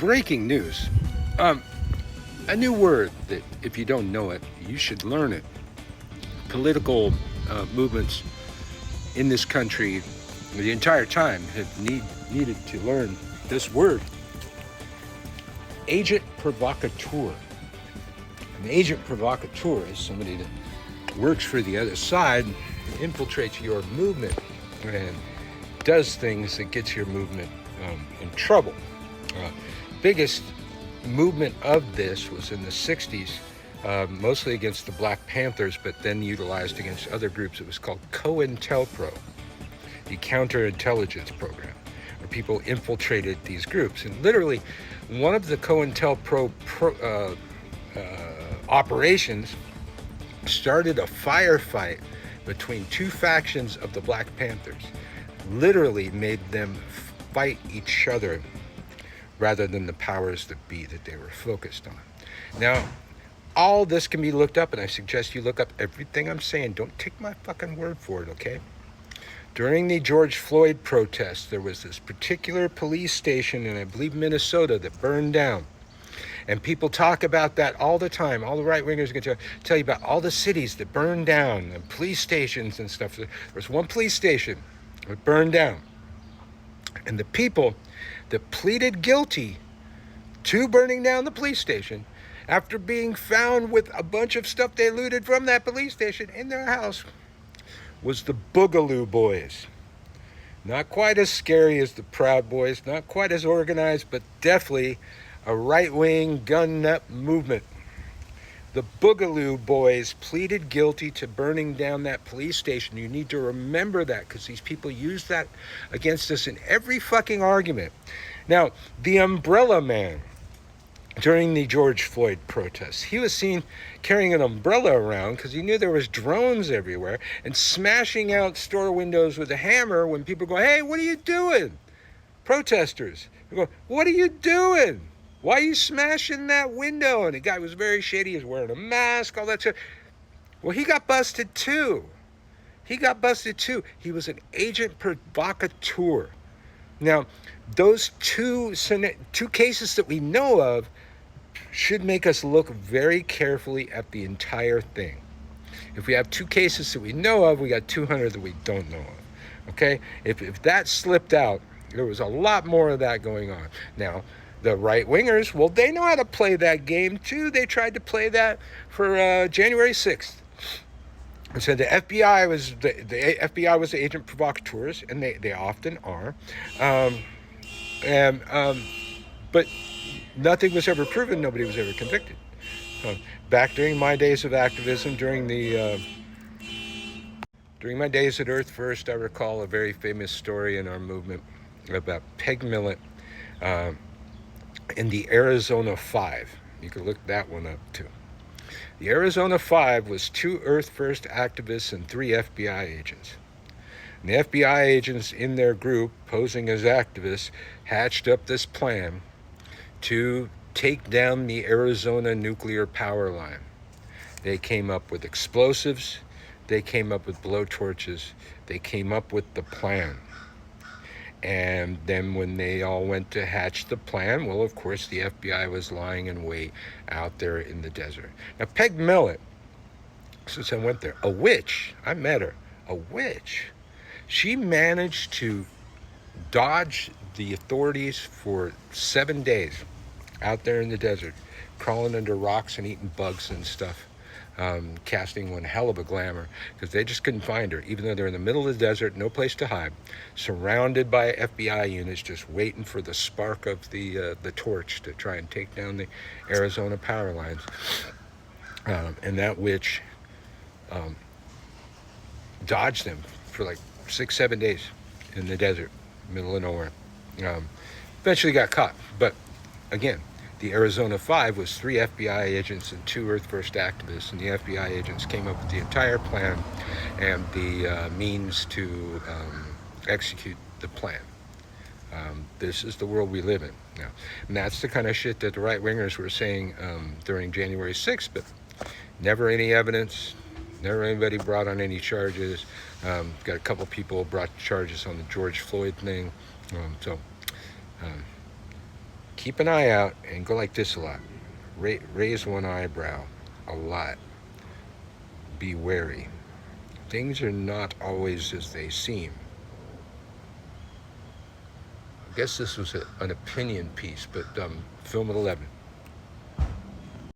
breaking news. A new word that, if you don't know it, you should learn it. Political movements in this country the entire time have needed to learn this word. Agent provocateur. An agent provocateur is somebody that works for the other side, infiltrates your movement, and does things that gets your movement in trouble. Biggest movement of this was in the 60s, mostly against the Black Panthers, but then utilized against other groups. It was called COINTELPRO, the counterintelligence program, where people infiltrated these groups. And literally, one of the COINTELPRO operations started a firefight between two factions of the Black Panthers. Literally made them fight each other rather than the powers that be that they were focused on. Now, all this can be looked up, and I suggest you look up everything I'm saying. Don't take my fucking word for it, okay? During the George Floyd protests, there was this particular police station in, I believe, Minnesota that burned down. And people talk about that all the time. All the right-wingers are going to tell you about all the cities that burned down, and police stations and stuff. There was one police station that burned down. And the people that pleaded guilty to burning down the police station, after being found with a bunch of stuff they looted from that police station in their house, was the Boogaloo Boys. Not quite as scary as the Proud Boys, not quite as organized, but definitely a right-wing gun nut movement. The Boogaloo Boys pleaded guilty to burning down that police station. You need to remember that, because these people use that against us in every fucking argument. Now, the Umbrella Man, during the George Floyd protests, he was seen carrying an umbrella around because he knew there was drones everywhere, and smashing out store windows with a hammer when people go, "Hey, what are you doing?" Protesters. They go, "What are you doing? Why are you smashing that window?" And the guy was very shady. He was wearing a mask, all that stuff. Well, he got busted too. He was an agent provocateur. Now, those two cases that we know of should make us look very carefully at the entire thing. If we have two cases that we know of, we got 200 that we don't know of. Okay? If that slipped out, there was a lot more of that going on. Now, the right-wingers, well, they know how to play that game too. They tried to play that for January 6th. And so the FBI was the agent provocateurs, and they often are. But nothing was ever proven. Nobody was ever convicted. Back during my days of activism, during my days at Earth First, I recall a very famous story in our movement about Peg Millet in the Arizona 5. You can look that one up too. The Arizona 5 was 2 Earth First activists and 3 FBI agents. And the FBI agents in their group, posing as activists, hatched up this plan to take down the Arizona nuclear power line. They came up with explosives. They came up with blowtorches. They came up with the plan. And then when they all went to hatch the plan, well, of course, the FBI was lying in wait out there in the desert. Now, Peg Millet, since I went there, a witch, I met her, a witch. She managed to dodge the authorities for 7 days out there in the desert, crawling under rocks and eating bugs and stuff. Casting one hell of a glamour, because they just couldn't find her, even though they're in the middle of the desert, no place to hide, surrounded by FBI units, just waiting for the spark of the torch to try and take down the Arizona power lines. And that witch dodged them for like 6-7 days in the desert, middle of nowhere. Eventually got caught, but again, the Arizona 5 was 3 FBI agents and 2 Earth First activists, and the FBI agents came up with the entire plan and the means to execute the plan. This is the world we live in now. And that's the kind of shit that the right-wingers were saying during January 6th, but never any evidence, never anybody brought on any charges. Got a couple people brought charges on the George Floyd thing. keep an eye out and go like this a lot. Raise one eyebrow a lot. Be wary. Things are not always as they seem. I guess this was an opinion piece, but film at 11.